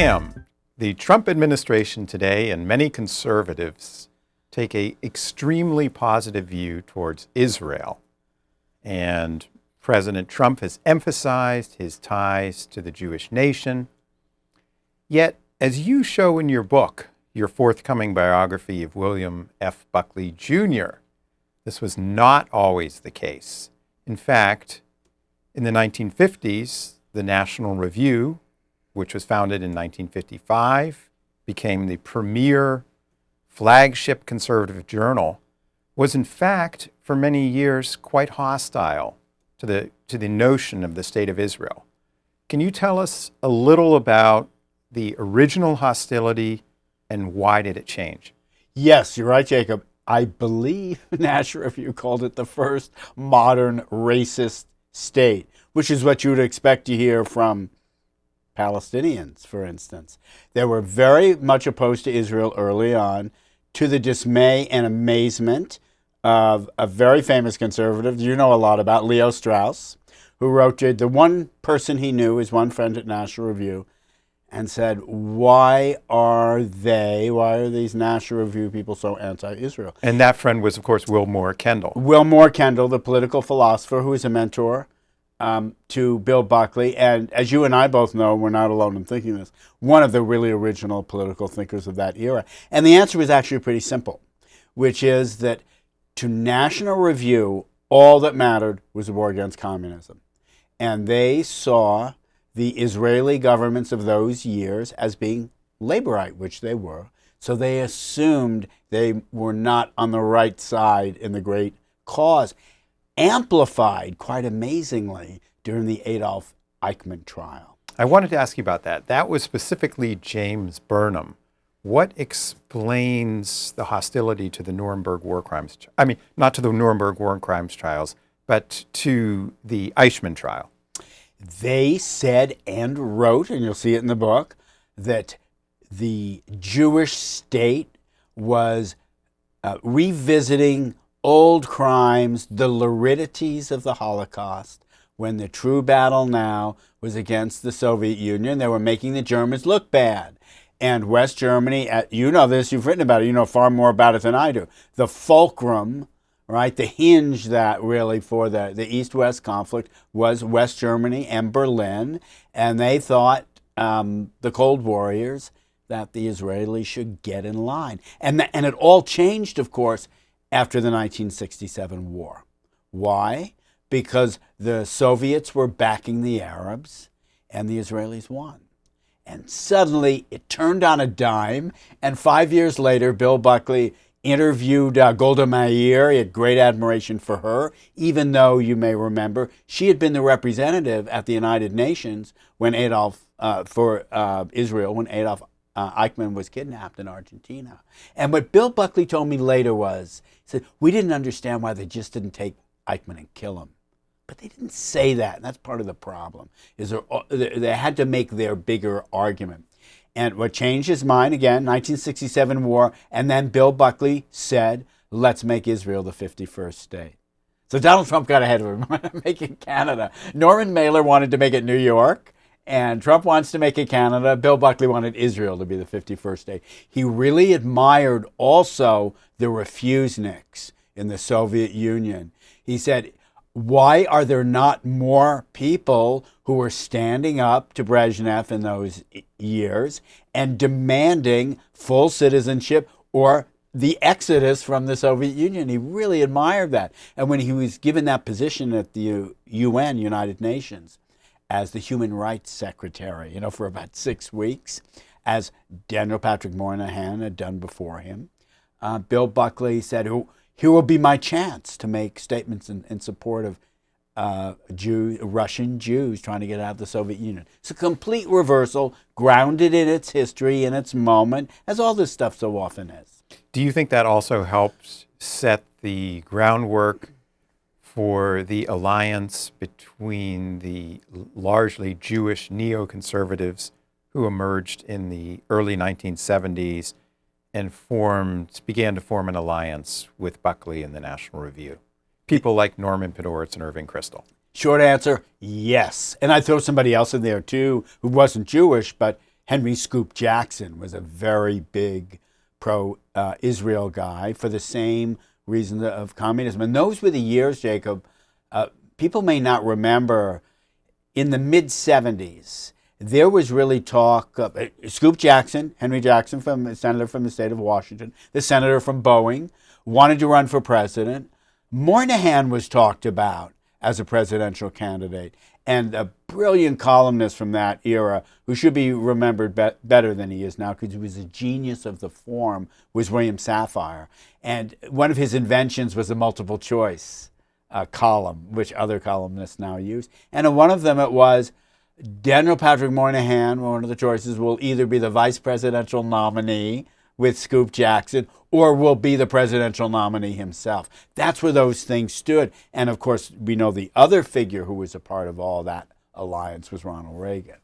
Sam, the Trump administration today and many conservatives take an extremely positive view towards Israel. And President Trump has emphasized his ties to the Jewish nation. Yet, as you show in your book, your forthcoming biography of William F. Buckley, Jr., this was not always the case. In fact, in the 1950s, the National Review, which was founded in 1955, became the premier flagship conservative journal, was in fact, for many years, quite hostile to the notion of the State of Israel. Can you tell us a little about the original hostility and why did it change? Yes, you're right, Jacob. I believe National Review called it the first modern racist state, which is what you would expect to hear from Palestinians, for instance. They were very much opposed to Israel early on, to the dismay and amazement of a very famous conservative you know a lot about, Leo Strauss, who wrote to the one person he knew, his one friend at National Review, and said, why are these National Review people so anti-Israel? And that friend was, of course, Wilmore Kendall. Wilmore Kendall, the political philosopher who is a mentor to Bill Buckley. And as you and I both know, we're not alone in thinking this, one of the really original political thinkers of that era. And the answer was actually pretty simple, which is that to National Review, all that mattered was the war against communism. And they saw the Israeli governments of those years as being Laborite, which they were. So they assumed they were not on the right side in the great cause. Amplified, quite amazingly, during the Adolf Eichmann trial. I wanted to ask you about that. That was specifically James Burnham. What explains the hostility to the Nuremberg war crimes? I mean, not to the Nuremberg war crimes trials, but to the Eichmann trial. They said and wrote, and you'll see it in the book, that the Jewish state was revisiting old crimes, the luridities of the Holocaust, when the true battle now was against the Soviet Union. They were making the Germans look bad. And West Germany, you know this, you've written about it, you know far more about it than I do. The fulcrum, right, the hinge that really for the East-West conflict was West Germany and Berlin. And they thought, the Cold Warriors, that the Israelis should get in line. And it all changed, of course, after the 1967 war. Why? Because the Soviets were backing the Arabs and the Israelis won. And suddenly it turned on a dime, and 5 years later, Bill Buckley interviewed Golda Meir. He had great admiration for her, even though, you may remember, she had been the representative at the United Nations when for Israel, when Adolf Eichmann was kidnapped in Argentina. And what Bill Buckley told me later was, he said, we didn't understand why they just didn't take Eichmann and kill him. But they didn't say that, and that's part of the problem, is they had to make their bigger argument. And what changed his mind, again, 1967 war, and then Bill Buckley said, let's make Israel the 51st state. So Donald Trump got ahead of him, making Canada. Norman Mailer wanted to make it New York, and Trump wants to make it Canada. Bill Buckley wanted Israel to be the 51st state. He really admired also the refuseniks in the Soviet Union. He said, why are there not more people who were standing up to Brezhnev in those years and demanding full citizenship or the exodus from the Soviet Union? He really admired that. And when he was given that position at the UN, United Nations, as the Human Rights Secretary, for about 6 weeks, as Daniel Patrick Moynihan had done before him, Bill Buckley said, here will be my chance to make statements in support of Russian Jews trying to get out of the Soviet Union. It's a complete reversal, grounded in its history, in its moment, as all this stuff so often is. Do you think that also helps set the groundwork for the alliance between the largely Jewish neoconservatives who emerged in the early 1970s and began to form an alliance with Buckley and the National Review? People like Norman Podhoretz and Irving Kristol. Short answer, yes. And I'd throw somebody else in there too who wasn't Jewish, but Henry Scoop Jackson was a very big pro-Israel guy for the same reasons of communism. And those were the years, Jacob, people may not remember, in the mid-'70s, there was really talk of Scoop Jackson, Henry Jackson, senator from the state of Washington, the senator from Boeing, wanted to run for president. Moynihan was talked about as a presidential candidate. And a brilliant columnist from that era, who should be remembered better than he is now because he was a genius of the form, was William Safire. And one of his inventions was a multiple choice column, which other columnists now use. And in one of them it was, Daniel Patrick Moynihan, one of the choices, will either be the vice presidential nominee with Scoop Jackson or will be the presidential nominee himself. That's where those things stood. And of course, we know the other figure who was a part of all that alliance was Ronald Reagan.